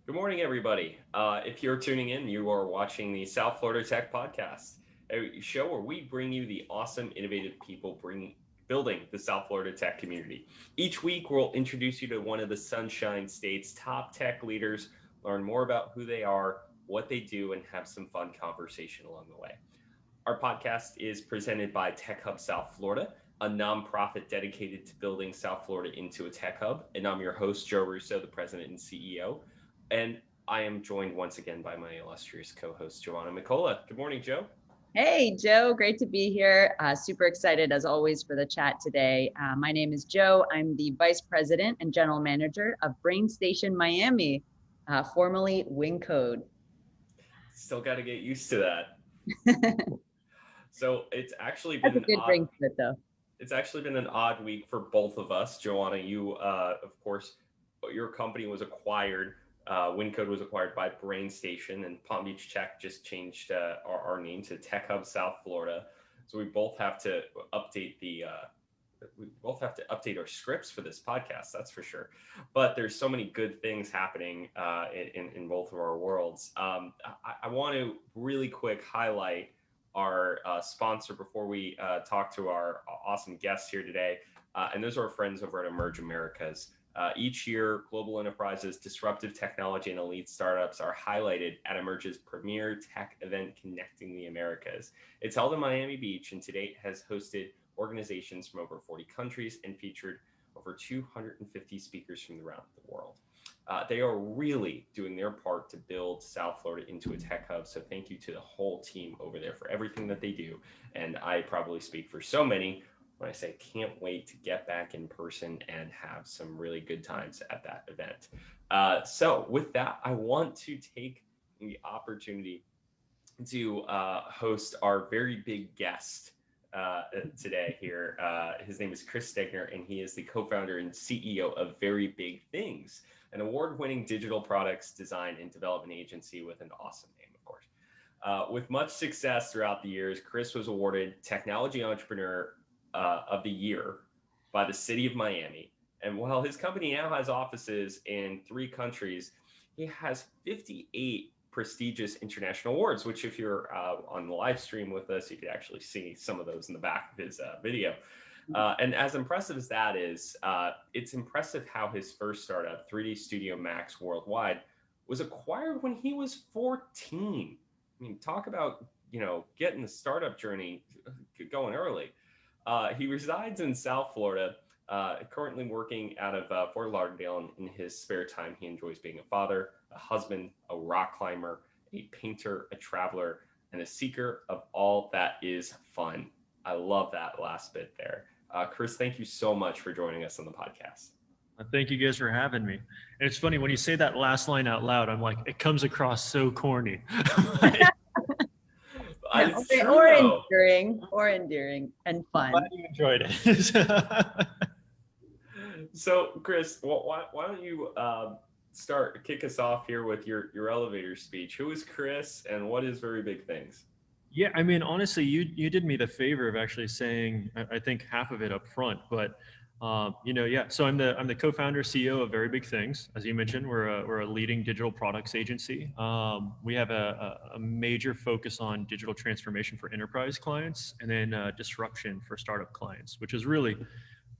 Good morning, everybody. If you're tuning in, you are watching the South Florida Tech Podcast, a show where we bring you the awesome, innovative people building the South Florida tech community. Each week, we'll introduce you to one of the Sunshine State's top tech leaders, learn more about who they are, what they do, and have some fun conversation along the way. Our podcast is presented by Tech Hub South Florida, a nonprofit dedicated to building South Florida into a tech hub. And I'm your host, Joe Russo, the president and CEO. And I am joined once again by my illustrious co-host, Joanna Mikkola. Good morning, Joe. Hey, Joe, great to be here. Super excited as always for the chat today. My name is Joe. I'm the Vice President and General Manager of Brain Station Miami, formerly Wyncode. Still got to get used to that. So it's actually been It's actually been an odd week for both of us. Joanna, you, of course, your company was acquired. Wyncode was acquired by Brain Station, and Palm Beach Tech just changed our name to Tech Hub South Florida. So we both have to update our scripts for this podcast. That's for sure. But there's so many good things happening in both of our worlds. I want to really quick highlight our sponsor before we talk to our awesome guests here today. And those are our friends over at Emerge Americas. Each year, global enterprises, disruptive technology, and elite startups are highlighted at Emerge's premier tech event, Connecting the Americas. It's held in Miami Beach and to date has hosted organizations from over 40 countries and featured over 250 speakers from around the world. They are really doing their part to build South Florida into a tech hub. So thank you to the whole team over there for everything that they do. And I probably speak for so many when I say can't wait to get back in person and have some really good times at that event. So with that, I want to take the opportunity to host our very big guest today here. His name is Chris Stegner, and he is the co-founder and CEO of Very Big Things, an award-winning digital products design and development agency with an awesome name, of course. With much success throughout the years, Chris was awarded Technology Entrepreneur of the Year by the city of Miami. And while his company now has offices in 3 countries, he has 58 prestigious international awards, which if you're on the live stream with us, you could actually see some of those in the back of his video. And as impressive as that is, it's impressive how his first startup, 3D Studio Max Worldwide, was acquired when he was 14. I mean, talk about, getting the startup journey going early. He resides in South Florida, currently working out of Fort Lauderdale. In his spare time, he enjoys being a father, a husband, a rock climber, a painter, a traveler, and a seeker of all that is fun. I love that last bit there. Chris, thank you so much for joining us on the podcast. Thank you guys for having me. And it's funny, when you say that last line out loud, I'm like, it comes across so corny. Or endearing and fun. Glad you enjoyed it. So, Chris, why don't you kick us off here with your elevator speech? Who is Chris, and what is Very Big Things? Yeah, I mean, honestly, you did me the favor of actually saying, I think, half of it up front, but so I'm the co-founder, CEO of Very Big Things. As you mentioned, we're a leading digital products agency. We have a major focus on digital transformation for enterprise clients, and then disruption for startup clients, which is really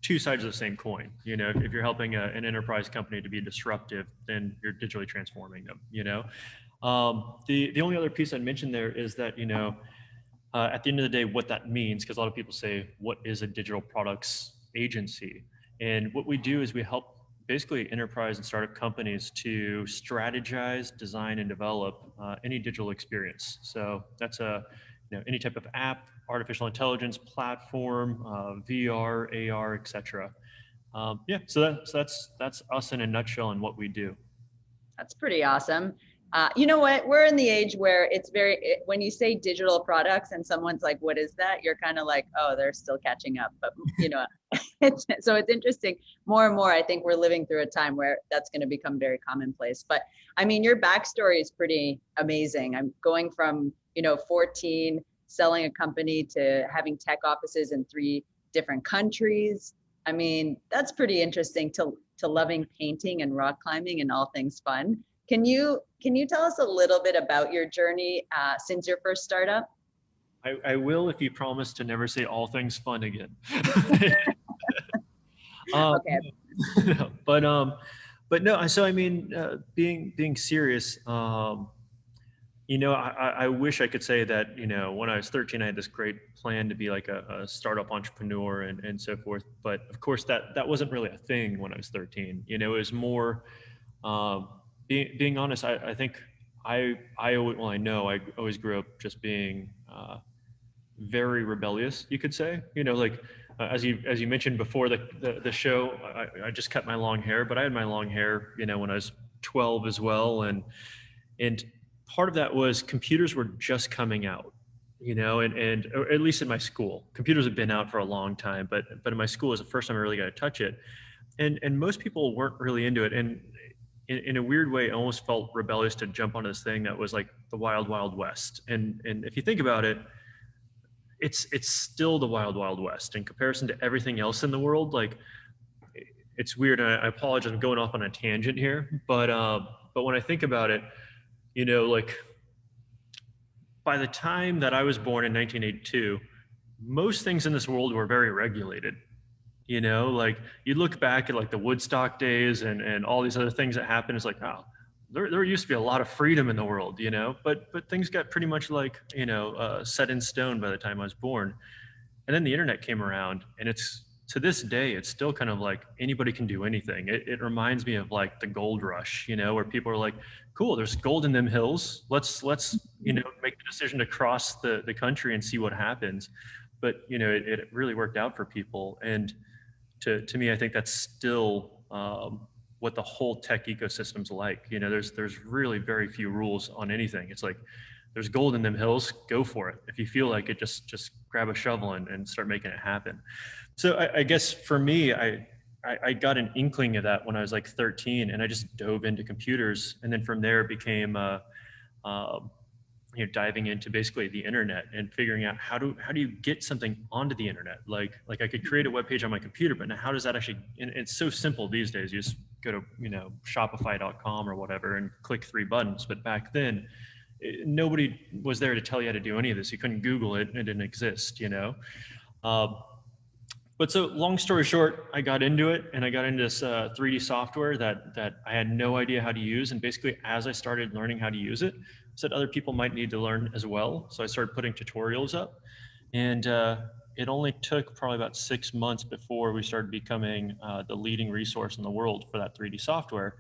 2 sides of the same coin. If you're helping an enterprise company to be disruptive, then you're digitally transforming them. The only other piece I'd mention there is that at the end of the day, what that means, because a lot of people say, what is a digital products agency? And what we do is we help basically enterprise and startup companies to strategize, design, and develop any digital experience. So that's any type of app, artificial intelligence platform, VR, AR, etc. So that's us in a nutshell and what we do. That's pretty awesome. You know what? We're in the age where when you say digital products and someone's like, what is that? You're kind of like, oh, they're still catching up. But, so it's interesting. More and more, I think we're living through a time where that's going to become very commonplace. But I mean, your backstory is pretty amazing. I'm going from, 14, selling a company to having tech offices in 3 different countries. I mean, that's pretty interesting to loving painting and rock climbing and all things fun. Can you tell us a little bit about your journey since your first startup? I will if you promise to never say all things fun again. Okay. But no. So I mean, being serious. I wish I could say that, when I was 13, I had this great plan to be like a startup entrepreneur and so forth. But of course, that wasn't really a thing when I was 13. It was more, um, being honest. I think I know I always grew up just being very rebellious, you could say. Like, as you mentioned before the show, I just cut my long hair, but I had my long hair, when I was 12 as well, and part of that was computers were just coming out, and or at least in my school, computers have been out for a long time, but in my school was the first time I really got to touch it, and most people weren't really into it, and in a weird way, it almost felt rebellious to jump onto this thing that was like the wild, wild west, and if you think about it, it's still the wild, wild west in comparison to everything else in the world. Like, it's weird, and I apologize, I'm going off on a tangent here, but when I think about it, like, by the time that I was born in 1982, most things in this world were very regulated. Like, you look back at like the Woodstock days and all these other things that happened. It's like, oh, there used to be a lot of freedom in the world, but things got pretty much like, set in stone by the time I was born. And then the internet came around, and it's, to this day, it's still kind of like anybody can do anything. It reminds me of like the gold rush, where people are like, cool, there's gold in them hills. Let's make the decision to cross the country and see what happens. But it really worked out for people. And to me, I think that's still what the whole tech ecosystem's like. There's really very few rules on anything. It's like, there's gold in them hills, go for it. If you feel like it, just grab a shovel and start making it happen. So I guess for me, I got an inkling of that when I was like 13, and I just dove into computers, and then from there it became diving into basically the internet and figuring out how do you get something onto the internet. Like I could create a web page on my computer, but now how does that actually? And it's so simple these days. You just go to Shopify.com or whatever and click 3 buttons. But back then, nobody was there to tell you how to do any of this. You couldn't Google it; it didn't exist. But so, long story short, I got into it, and I got into this 3D software that I had no idea how to use. And basically, as I started learning how to use it, I said other people might need to learn as well. So I started putting tutorials up, and it only took probably about 6 months before we started becoming the leading resource in the world for that 3D software,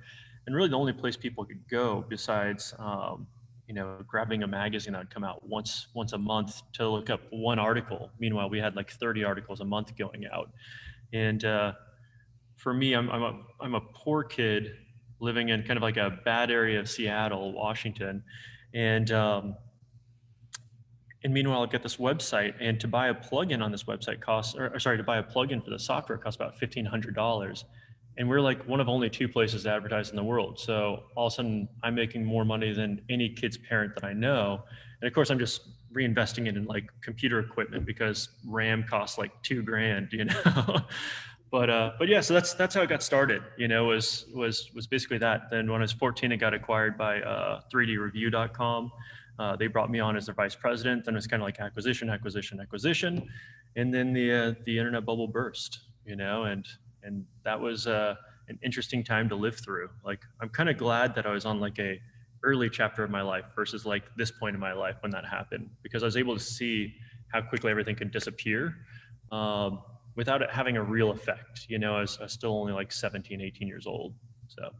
and really the only place people could go besides grabbing a magazine that would come out once a month to look up one article. Meanwhile, we had like 30 articles a month going out. And for me, I'm a poor kid living in kind of like a bad area of Seattle, Washington. And meanwhile, I've got this website, and to buy a plugin on this website to buy a plugin for the software costs about $1,500. And we're like one of only 2 places to advertise in the world. So all of a sudden, I'm making more money than any kid's parent that I know. And of course, I'm just reinvesting it in like computer equipment because RAM costs like $2,000, But yeah, so that's how it got started. Was basically that. Then when I was 14, it got acquired by 3dreview.com. They brought me on as their vice president. Then it was kind of like acquisition, and then the internet bubble burst. And that was an interesting time to live through. Like, I'm kind of glad that I was on like a early chapter of my life versus like this point in my life when that happened, because I was able to see how quickly everything can disappear without it having a real effect. I was still only like 17, 18 years old. So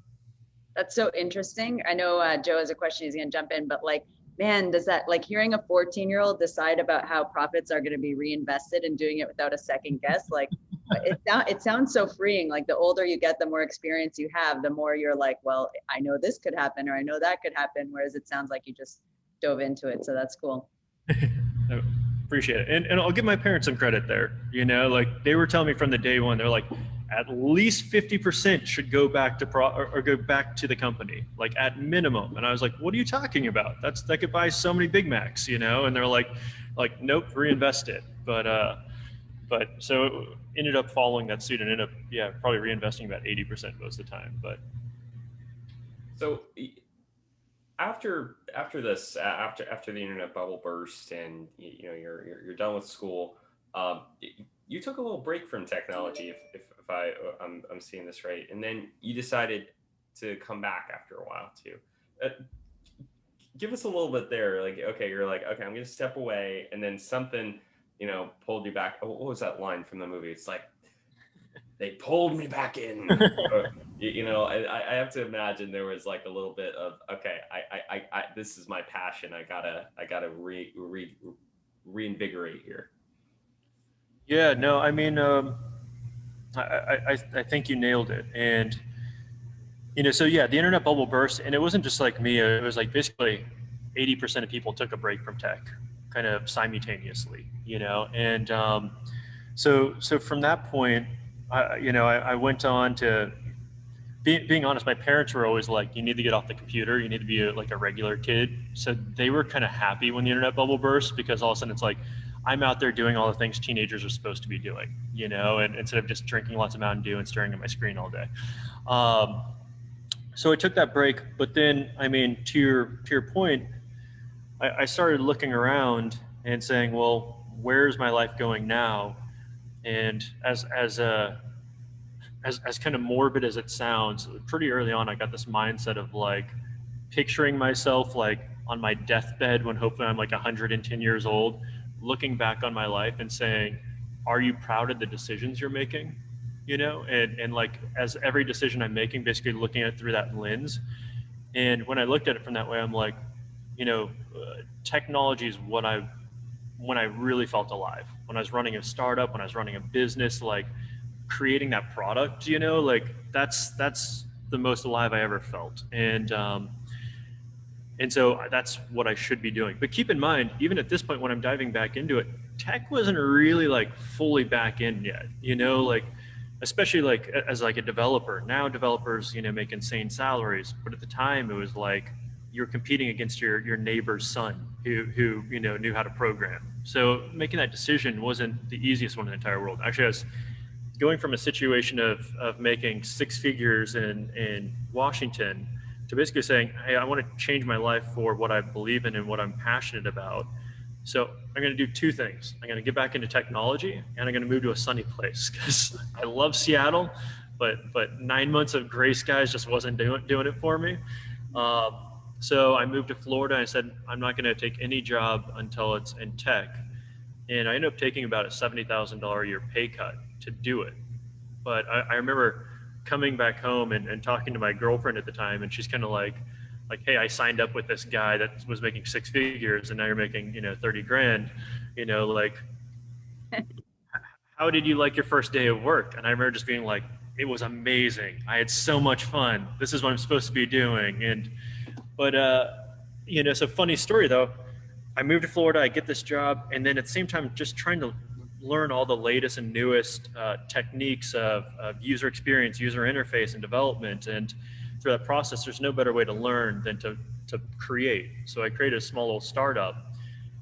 that's so interesting. I know Joe has a question he's going to jump in, but like, man, does that, like, hearing a 14-year-old decide about how profits are going to be reinvested and doing it without a second guess, like, it sounds so freeing. Like, the older you get, the more experience you have, the more you're like, well, I know this could happen, or I know that could happen. Whereas it sounds like you just dove into it. So that's cool. I appreciate it. And I'll give my parents some credit there. Like, they were telling me from the day one, they're like, at least 50% should go back to or go back to the company, like at minimum. And I was like, what are you talking about? That could buy so many Big Macs, And they're like, nope, reinvest it. But so it ended up following that suit and probably reinvesting about 80% most of the time. But so after the internet bubble burst, and you're done with school, you took a little break from technology, I'm seeing this right, and then you decided to come back after a while too. Uh, Give us a little bit there. Like, okay, you're like, okay, I'm gonna step away, and then something, pulled you back. Oh, what was that line from the movie? It's like, they pulled me back in. I have to imagine there was like a little bit of, okay, I this is my passion. I gotta reinvigorate here. Yeah, no, I mean, I think you nailed it. And, so yeah, the internet bubble burst, and it wasn't just like me. It was like basically 80% of people took a break from tech kind of simultaneously, and so from that point, I went on to, being honest, my parents were always like, you need to get off the computer. You need to be like a regular kid. So they were kind of happy when the internet bubble burst, because all of a sudden it's like, I'm out there doing all the things teenagers are supposed to be doing, and instead of just drinking lots of Mountain Dew and staring at my screen all day. So I took that break, but then, I mean, to your point, I started looking around and saying, well, where's my life going now? And as kind of morbid as it sounds, pretty early on, I got this mindset of like picturing myself like on my deathbed when hopefully I'm like 110 years old, looking back on my life and saying, are you proud of the decisions you're making? And like, as every decision I'm making, basically looking at it through that lens. And when I looked at it from that way, I'm like, technology is when I really felt alive. When I was running a startup, when I was running a business, like creating that product, like that's the most alive I ever felt. And so that's what I should be doing. But keep in mind, even at this point, when I'm diving back into it, tech wasn't really like fully back in yet, like, especially like as like a developer. Now developers, make insane salaries, but at the time it was like you're competing against your neighbor's son who knew how to program. So making that decision wasn't the easiest one in the entire world. Actually, I was going from a situation of making six figures in Washington to basically saying, hey, I want to change my life for what I believe in and what I'm passionate about. So I'm going to do two things. I'm going to get back into technology, and I'm going to move to a sunny place, because I love Seattle, but 9 months of gray skies just wasn't doing it for me. So I moved to Florida, and I said, I'm not going to take any job until it's in tech. And I ended up taking about a $70,000 a year pay cut to do it. But I remember coming back home and talking to my girlfriend at the time, and she's kind of like, hey, I signed up with this guy that was making six figures, and now you're making 30 grand, like, how did you like your first day of work? And I remember just being like, it was amazing. I had so much fun. This is what I'm supposed to be doing. But so funny story though, I moved to Florida, I get this job, and then at the same time, just trying to learn all the latest and newest techniques of user experience, user interface, and development. And through that process, there's no better way to learn than to create. So I created a small little startup,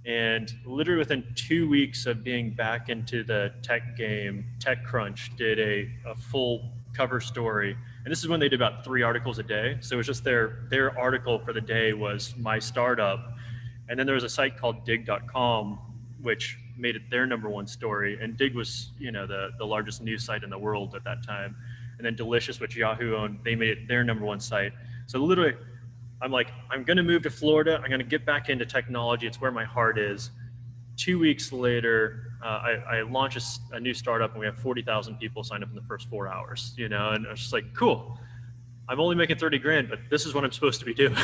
and literally within 2 weeks of being back into the tech game, TechCrunch did a full cover story. And this is when they did about 3 articles a day. So it was just their article for the day was my startup. And then there was a site called dig.com, which made it their #1 story. And Dig was, the largest news site in the world at that time. And then Delicious, which Yahoo owned, they made it their #1 site. So literally, I'm like, I'm going to move to Florida. I'm going to get back into technology. It's where my heart is. 2 weeks later, I launch a new startup, and we have 40,000 people sign up in the first 4 hours, and I was just like, cool. I'm only making 30 grand, but this is what I'm supposed to be doing,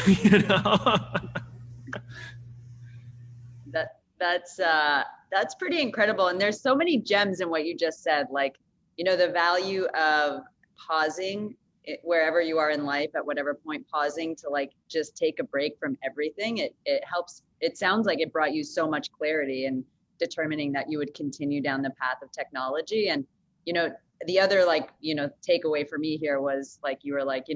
That's pretty incredible. And there's so many gems in what you just said, like, the value of pausing wherever you are in life, at whatever point, pausing to like just take a break from everything. It helps. It sounds like it brought you so much clarity in determining that you would continue down the path of technology. And the other takeaway for me here was like, you were like,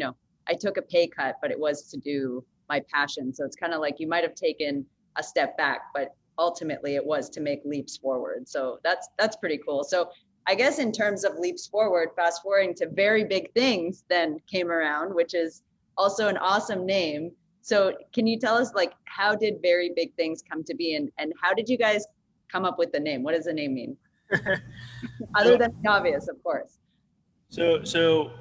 I took a pay cut, but it was to do my passion. So it's kind of like you might have taken a step back, but ultimately it was to make leaps forward. So that's pretty cool. So I guess in terms of leaps forward, fast forwarding to Very Big Things then came around, which is also an awesome name. So can you tell us, like, how did Very Big Things come to be, and how did you guys come up with the name? What does the name mean? Other than the obvious, of course. So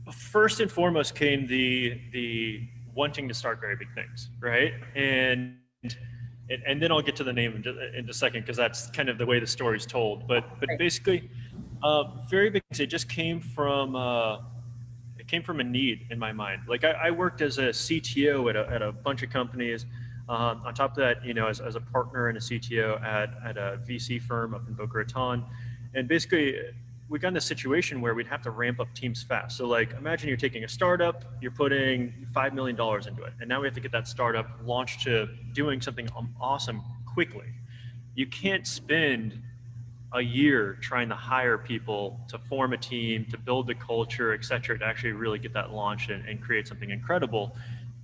first and foremost came the wanting to start very big things, right? And then I'll get to the name in a second, because that's kind of the way the story's told. But Right. basically, very big things. It just came from a need in my mind. Like I worked as a CTO at a bunch of companies. On top of that, as a partner and a CTO at a VC firm up in Boca Raton, and basically we got in a situation where we'd have to ramp up teams fast. So like, imagine you're taking a startup, you're putting $5 million into it, and now we have to get that startup launched to doing something awesome quickly. You can't spend a year trying to hire people to form a team, to build the culture, et cetera, to actually really get that launched and create something incredible.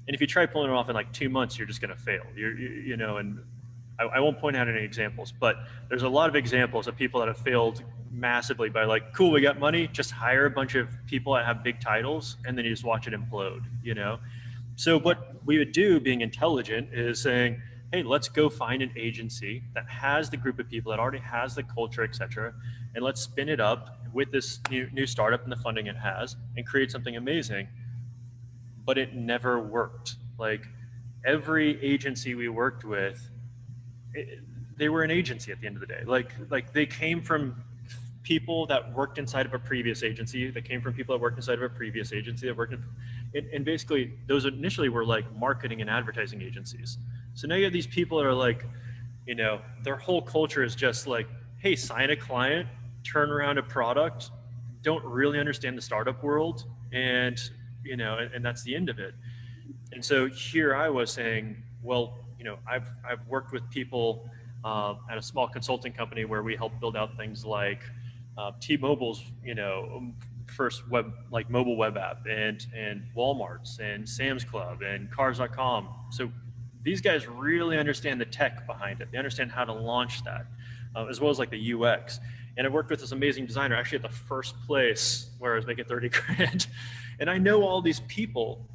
And if you try pulling it off in like 2 months, you're just going to fail. And I won't point out any examples, but there's a lot of examples of people that have failed massively by like, cool, we got money, just hire a bunch of people that have big titles, and then you just watch it implode. So what we would do, being intelligent, is saying, hey, let's go find an agency that has the group of people, that already has the culture, et cetera, and let's spin it up with this new startup and the funding it has and create something amazing. But it never worked. Like, every agency we worked with, they were an agency at the end of the day. Like they came from people that worked inside of a previous agency, that came from people that worked inside of a previous agency, that worked and basically those initially were like marketing and advertising agencies. So now you have these people that are like, their whole culture is just like, hey, sign a client, turn around a product, don't really understand the startup world, and that's the end of it. And so here I was saying, well, I've worked with people at a small consulting company where we help build out things like T-Mobile's, first mobile web app, and Walmart's and Sam's Club and Cars.com. So these guys really understand the tech behind it. They understand how to launch that, as well as like the UX. And I worked with this amazing designer actually at the first place where I was making 30 grand. And I know all these people.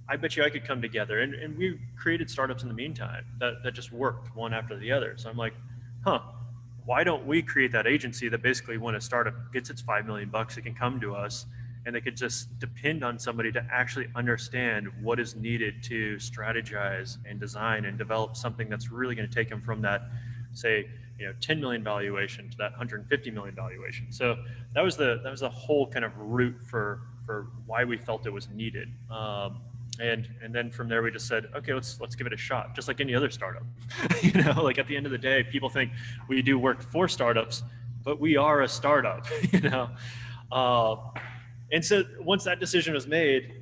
I bet you I could come together, and we created startups in the meantime that just worked one after the other. So I'm like, why don't we create that agency that basically, when a startup gets its $5 million, it can come to us, and they could just depend on somebody to actually understand what is needed to strategize and design and develop something that's really going to take them from that, say, 10 million valuation to that 150 million valuation. So that was the whole kind of route for why we felt it was needed. And then from there we just said, okay, let's give it a shot, just like any other startup. Like at the end of the day, people think we do work for startups, but we are a startup. And so once that decision was made,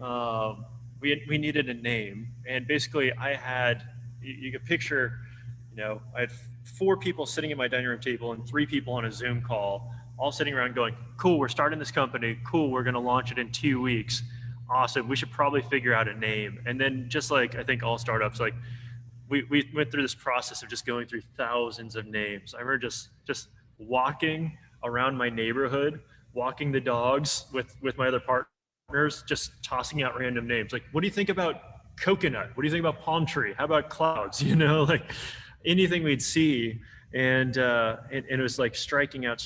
we needed a name, and basically you could picture, I had 4 people sitting at my dining room table and 3 people on a Zoom call, all sitting around going, cool, we're starting this company, cool, we're going to launch it in 2 weeks. Awesome, we should probably figure out a name. And then, just like I think all startups, like we went through this process of just going through thousands of names. I remember just walking around my neighborhood, walking the dogs with my other partners, just tossing out random names. Like, what do you think about coconut? What do you think about palm tree? How about clouds? Like anything we'd see. And it was like striking out.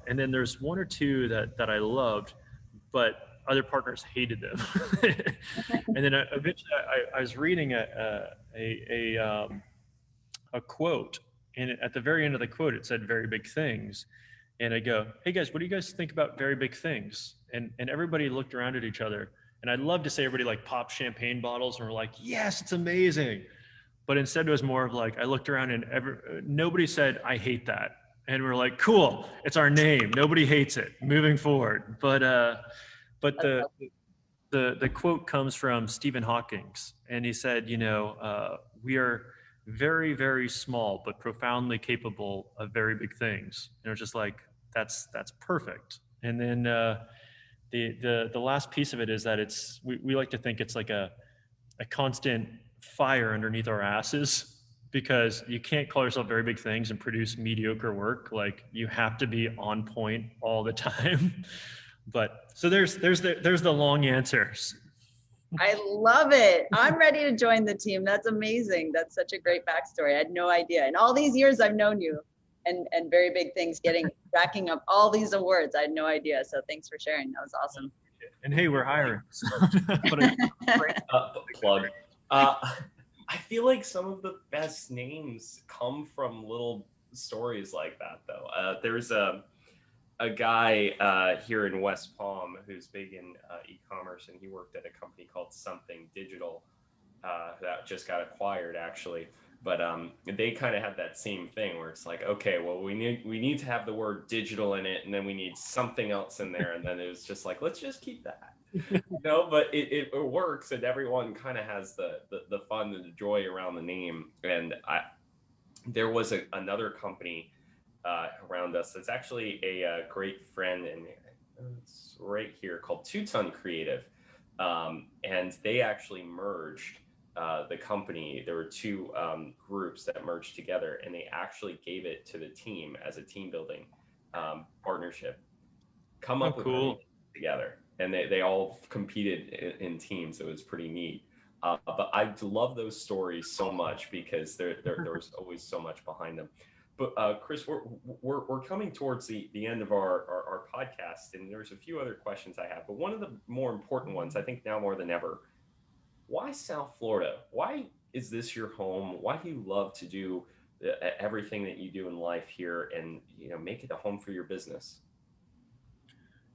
And then there's 1 or 2 that I loved, but other partners hated them. And then eventually I was reading a quote, and at the very end of the quote, it said "very big things." And I go, hey guys, what do you guys think about very big things? And everybody looked around at each other. And I'd love to say everybody like popped champagne bottles and were like, yes, it's amazing. But instead it was more of like, I looked around and nobody said, I hate that. And we're like, cool, it's our name. Nobody hates it. Moving forward. But the quote comes from Stephen Hawking, and he said, we are very, very small, but profoundly capable of very big things. And it was just like, that's perfect. And then the last piece of it is that we like to think it's like a constant fire underneath our asses, because you can't call yourself very big things and produce mediocre work. Like, you have to be on point all the time. But so there's the long answer. I love it. I'm ready to join the team. That's amazing. That's such a great backstory. I had no idea. In all these years I've known you and very big things, racking up all these awards. I had no idea. So thanks for sharing. That was awesome. And hey, we're hiring. So, Plug. I feel like some of the best names come from little stories like that, though. There's a guy here in West Palm who's big in e-commerce, and he worked at a company called Something Digital that just got acquired, actually. But they kind of had that same thing where it's like, okay, well, we need to have the word digital in it, and then we need something else in there, and then it was just like, let's just keep that. But it works, and everyone kind of has the fun and the joy around the name. And there was another company around us that's actually a great friend, and it's right here, called Two Ton Creative, and they actually merged the company. There were two groups that merged together, and they actually gave it to the team as a team building partnership. Come up with cool. Together, and they all competed in teams. It was pretty neat. But I love those stories so much because there was always so much behind them. But Chris, we're coming towards the end of our podcast, and there's a few other questions I have. But one of the more important ones, I think now more than ever, why South Florida? Why is this your home? Why do you love to do everything that you do in life here, and make it a home for your business?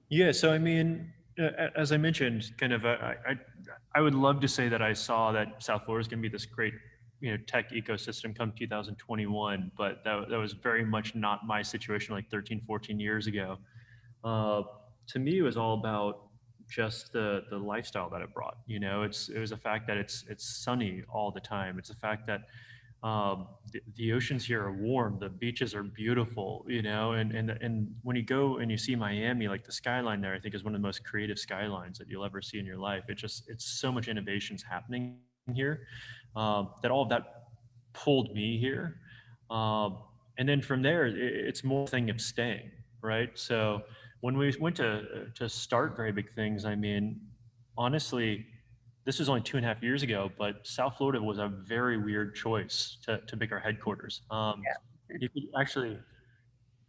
Yeah, so I mean, as I mentioned, kind of, I would love to say that I saw that South Florida is going to be this great, tech ecosystem come 2021, but that was very much not my situation like 13, 14 years ago. To me, it was all about just the lifestyle that it brought. It was a fact that it's sunny all the time. It's a fact that the oceans here are warm, the beaches are beautiful, and when you go and you see Miami, like the skyline there, I think is one of the most creative skylines that you'll ever see in your life. It's so much innovations happening here that all of that pulled me here. And then from there, it's more thing of staying, right? So when we went to start Very Big Things, I mean, honestly, this was only 2.5 years ago, but South Florida was a very weird choice to pick our headquarters. You could actually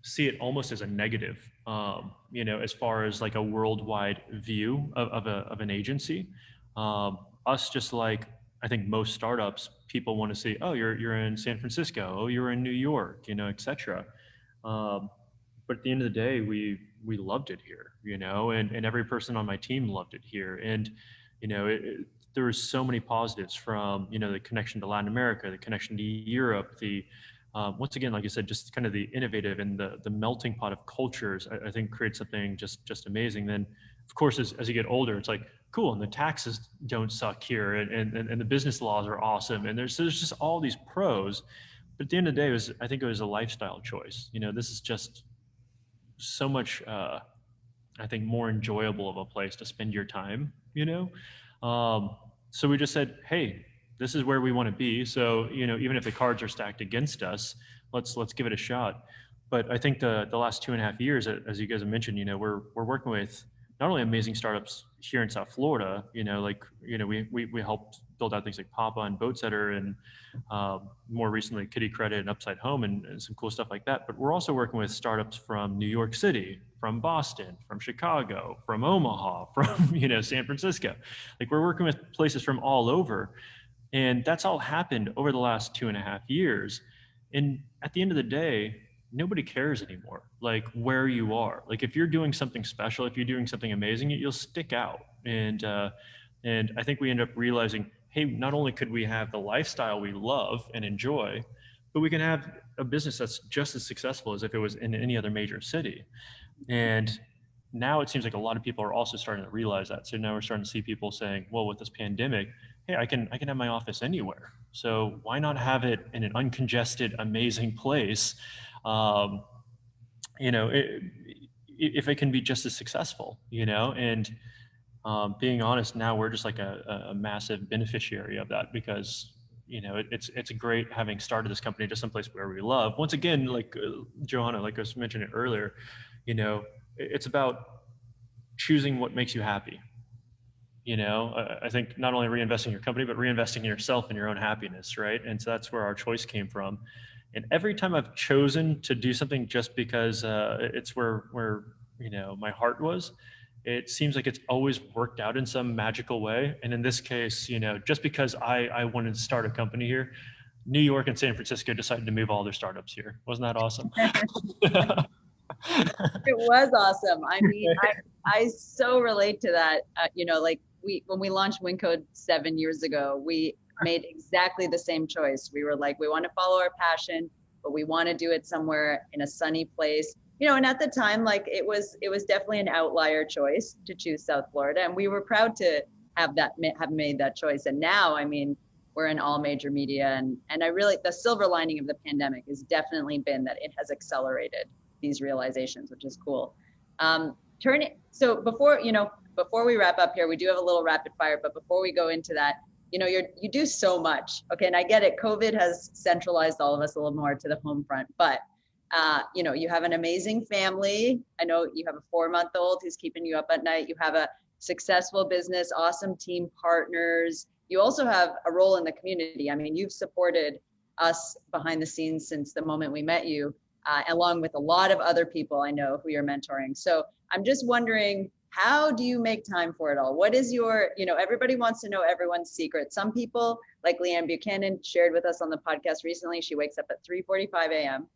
see it almost as a negative, as far as like a worldwide view of an agency. Us, just like I think most startups, people want to see, oh, you're in San Francisco, oh, you're in New York, et cetera. But at the end of the day, we loved it here, and every person on my team loved it here. And there were so many positives from the connection to Latin America, the connection to Europe, the once again, like I said, just kind of the innovative and the melting pot of cultures. I think creates something just amazing. Then, of course, as you get older, it's like cool, and the taxes don't suck here, and the business laws are awesome, and there's just all these pros. But at the end of the day, I think it was a lifestyle choice. This is just so much. I think more enjoyable of a place to spend your time. So we just said, hey, this is where we want to be. So, even if the cards are stacked against us, let's give it a shot. But I think the last 2.5 years, as you guys have mentioned, we're working with not only amazing startups here in South Florida, we helped build out things like Papa and Boatsetter, and more recently Kitty Credit and Upside Home, and some cool stuff like that. But we're also working with startups from New York City, from Boston, from Chicago, from Omaha, from San Francisco. Like, we're working with places from all over, and that's all happened over the last 2.5 years. And at the end of the day, nobody cares anymore, like where you are. Like, if you're doing something special, if you're doing something amazing, you'll stick out. And I think we end up realizing, hey, not only could we have the lifestyle we love and enjoy, but we can have a business that's just as successful as if it was in any other major city. And now it seems like a lot of people are also starting to realize that. So now we're starting to see people saying, well, with this pandemic, hey, I can have my office anywhere. So why not have it in an uncongested, amazing place? If it can be just as successful, and being honest, now we're just like a massive beneficiary of that, because it's great having started this company just someplace where we love. Once again, like Johanna, like I was mentioning earlier, it's about choosing what makes you happy. I think not only reinvesting in your company, but reinvesting in yourself and your own happiness, right? And so that's where our choice came from. And every time I've chosen to do something just because it's where my heart was, it seems like it's always worked out in some magical way. And in this case, just because I wanted to start a company here, New York and San Francisco decided to move all their startups here. Wasn't that awesome? It was awesome. I mean, I so relate to that. Like when we launched Wyncode 7 years ago, we made exactly the same choice. We were like, we want to follow our passion, but we want to do it somewhere in a sunny place. And at the time, like it was definitely an outlier choice to choose South Florida, and we were proud to have made that choice. And now, I mean, we're in all major media, and I really, the silver lining of the pandemic has definitely been that it has accelerated these realizations, which is cool. So before we wrap up here, we do have a little rapid fire, but before we go into that, you do so much. Okay. And I get it. COVID has centralized all of us a little more to the home front, but you have an amazing family. I know you have a 4-month-old who's keeping you up at night. You have a successful business, awesome team partners. You also have a role in the community. I mean, you've supported us behind the scenes since the moment we met you. Along with a lot of other people I know who you're mentoring. So I'm just wondering, how do you make time for it all? What is your, everybody wants to know everyone's secret. Some people, like Leanne Buchanan, shared with us on the podcast recently. She wakes up at 3:45 a.m.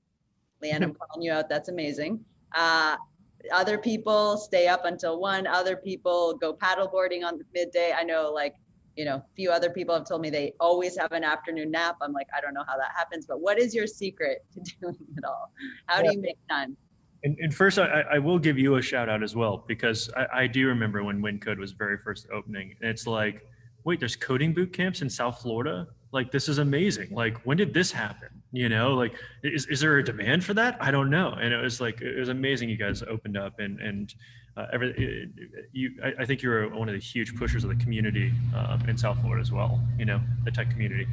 Leanne, I'm calling you out. That's amazing. Other people stay up until 1. Other people go paddleboarding on the midday. I know, a few other people have told me they always have an afternoon nap. I'm like, I don't know how that happens, but what is your secret to doing it all? How do you make time? And first, I will give you a shout out as well, because I do remember when Wyncode was very first opening. And it's like, wait, there's coding boot camps in South Florida? Like, this is amazing. Like, when did this happen? Like, is there a demand for that? I don't know. And it was amazing. You guys opened up and I think you're one of the huge pushers of the community in South Florida as well, the tech community.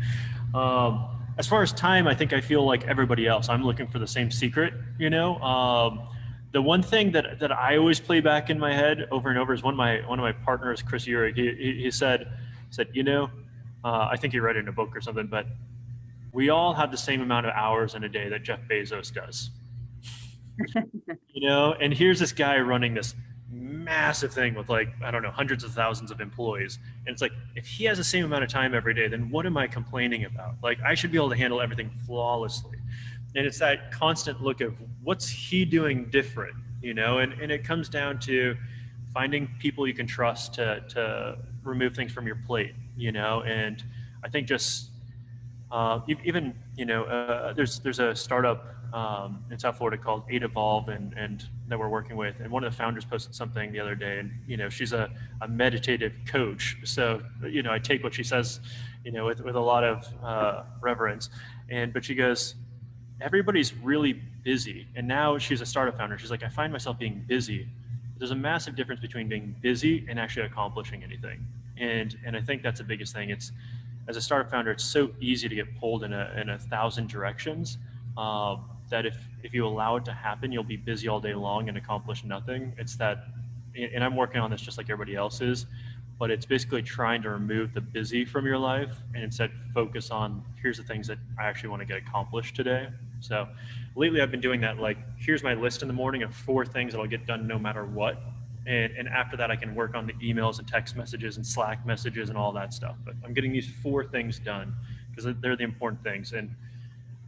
As far as time, I think I feel like everybody else. I'm looking for the same secret, The one thing that I always play back in my head over and over is one of my partners, Chris Urich, he said, I think he read it in a book or something, but we all have the same amount of hours in a day that Jeff Bezos does. And here's this guy running this massive thing with hundreds of thousands of employees. And it's like, if he has the same amount of time every day, then what am I complaining about? Like, I should be able to handle everything flawlessly. And it's that constant look of what's he doing different, and it comes down to finding people you can trust to remove things from your plate, and I think just even, there's a startup in South Florida called 8 Evolve and that we're working with. And one of the founders posted something the other day, and, she's a meditative coach. So, I take what she says, with a lot of reverence. But she goes, everybody's really busy. And now she's a startup founder. She's like, I find myself being busy. There's a massive difference between being busy and actually accomplishing anything. And I think that's the biggest thing. It's, as a startup founder, it's so easy to get pulled in 1,000 directions that if you allow it to happen, you'll be busy all day long and accomplish nothing. It's that, and I'm working on this just like everybody else is, but it's basically trying to remove the busy from your life and instead focus on, here's the things that I actually want to get accomplished today. So lately I've been doing that, like, here's my list in the morning of 4 things that I'll get done no matter what. And after that, I can work on the emails and text messages and Slack messages and all that stuff. But I'm getting these 4 things done because they're the important things. And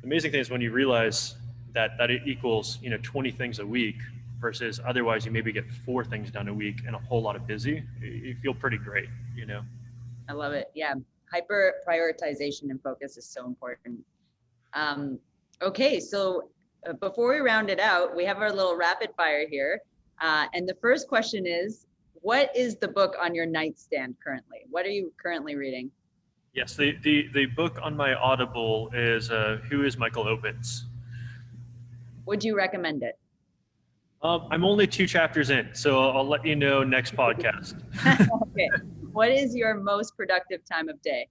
the amazing thing is when you realize that it equals 20 things a week versus otherwise you maybe get 4 things done a week and a whole lot of busy, you feel pretty great. I love it. Yeah, hyper prioritization and focus is so important. Okay, so before we round it out, we have our little rapid fire here. And the first question is, what is the book on your nightstand currently? What are you currently reading? Yes, the book on my Audible is Who is Michael Opitz? Would you recommend it? I'm only 2 chapters in, so I'll let you know next podcast. Okay. What is your most productive time of day?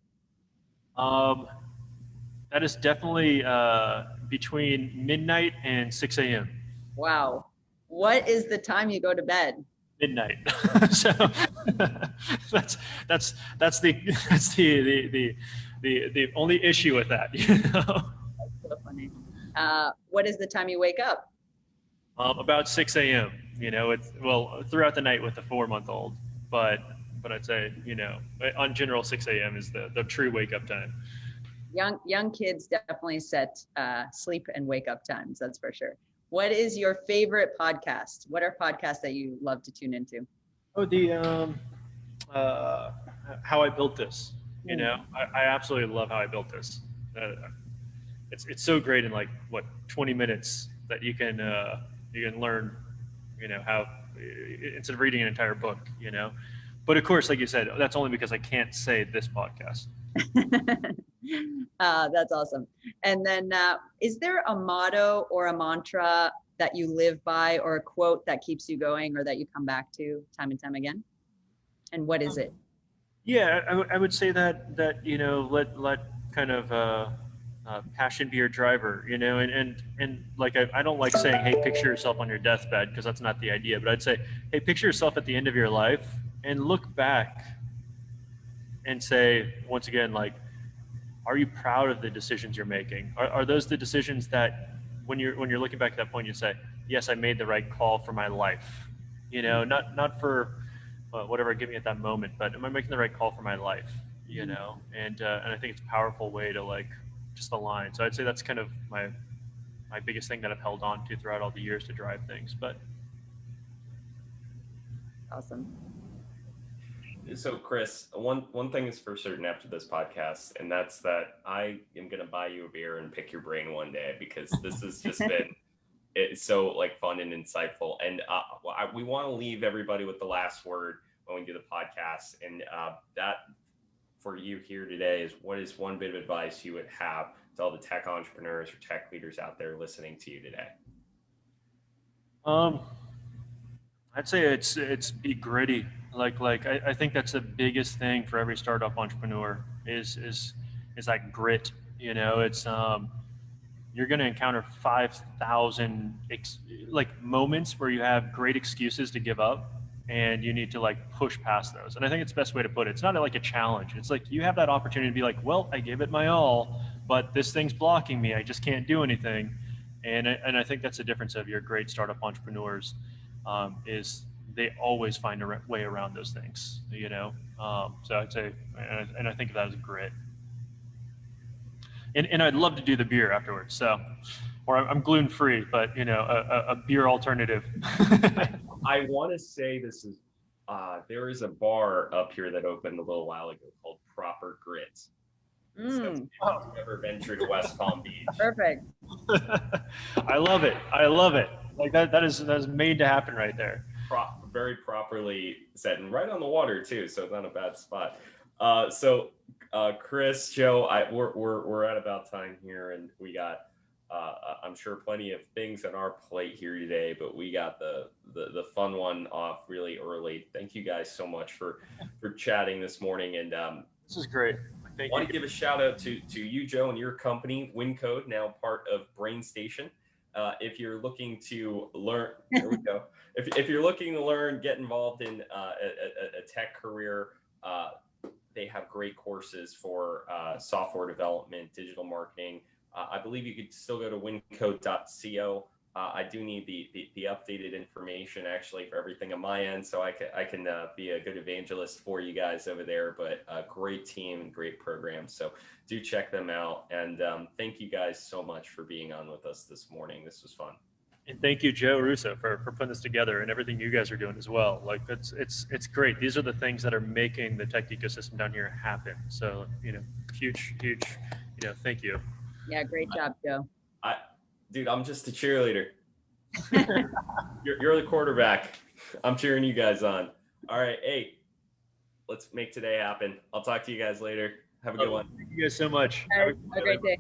That is definitely between midnight and 6 a.m. Wow. What is the time you go to bed? midnight. So that's the only issue with that, you know. That's so funny. What is the time you wake up? About 6 a.m. You know, it's well throughout the night with the 4-month-old, but I'd say, you know, on general 6 a.m. is the true wake up time. Young kids definitely set sleep and wake up times. That's for sure. What is your favorite podcast? What are podcasts that you love to tune into? Oh, the How I Built This. You know, I absolutely love How I Built This. It's so great in like what 20 minutes that you can learn, you know, how instead of reading an entire book, you know. But of course, like you said, that's only because I can't say this podcast. That's awesome. And then, is there a motto or a mantra that you live by, or a quote that keeps you going, or that you come back to time and time again? And what is it? Yeah, I would say that you know, let kind of passion be your driver, you know, and like I don't like saying, hey, picture yourself on your deathbed, because that's not the idea. But I'd say, hey, picture yourself at the end of your life and look back and say, once again, like, are you proud of the decisions you're making? Are those the decisions that when you're looking back at that point, you say, yes, I made the right call for my life, you know, not for whatever give me at that moment, but am I making the right call for my life, you know? And I think it's a powerful way to like just align. So I'd say that's kind of my biggest thing that I've held on to throughout all the years to drive things. But Awesome. So Chris, one thing is for certain after this podcast, and that's that I am going to buy you a beer and pick your brain one day, because this has just been it's so like fun and insightful. And we want to leave everybody with the last word when we do the podcast, and that for you here today is, what is one bit of advice you would have to all the tech entrepreneurs or tech leaders out there listening to you today? I'd say it's be gritty. Like I think that's the biggest thing for every startup entrepreneur is that grit. You know, it's you're going to encounter 5,000 like moments where you have great excuses to give up, and you need to like push past those. And I think it's the best way to put it. It's not like a challenge. It's like you have that opportunity to be like, well, I gave it my all, but this thing's blocking me. I just can't do anything. And I think that's the difference of your great startup entrepreneurs, is they always find a way around those things, you know? So I'd say, and I think of that as grit. And I'd love to do the beer afterwards. So, or I'm gluten-free, but you know, a beer alternative. I want to say this is, there is a bar up here that opened a little while ago called Proper Grit. So if you've ever ventured to West Palm Beach. Perfect. I love it. I love it. Like that is made to happen right there. Very properly set, and right on the water too, so it's not a bad spot. Chris, Joe, we're at about time here, and we got I'm sure plenty of things on our plate here today, but we got the fun one off really early. Thank you guys so much for chatting this morning, and this is great. I want to give a shout out to you, Joe, and your company, Wyncode, now part of BrainStation. If you're looking to learn, there we go. If you're looking to learn, get involved in a tech career, they have great courses for software development, digital marketing. I believe you could still go to wincode.co. I do need the updated information actually for everything on my end, so I can be a good evangelist for you guys over there. But a great team, great program, so do check them out. And thank you guys so much for being on with us this morning. This was fun. And thank you, Joe Russo, for putting this together, and everything you guys are doing as well. Like it's great. These are the things that are making the tech ecosystem down here happen. So, you know, huge, you know, thank you. Yeah, great job, Joe. Dude, I'm just a cheerleader. You're the quarterback. I'm cheering you guys on. All right, hey, let's make today happen. I'll talk to you guys later. Have a good one. Thank you guys so much. Have a great day.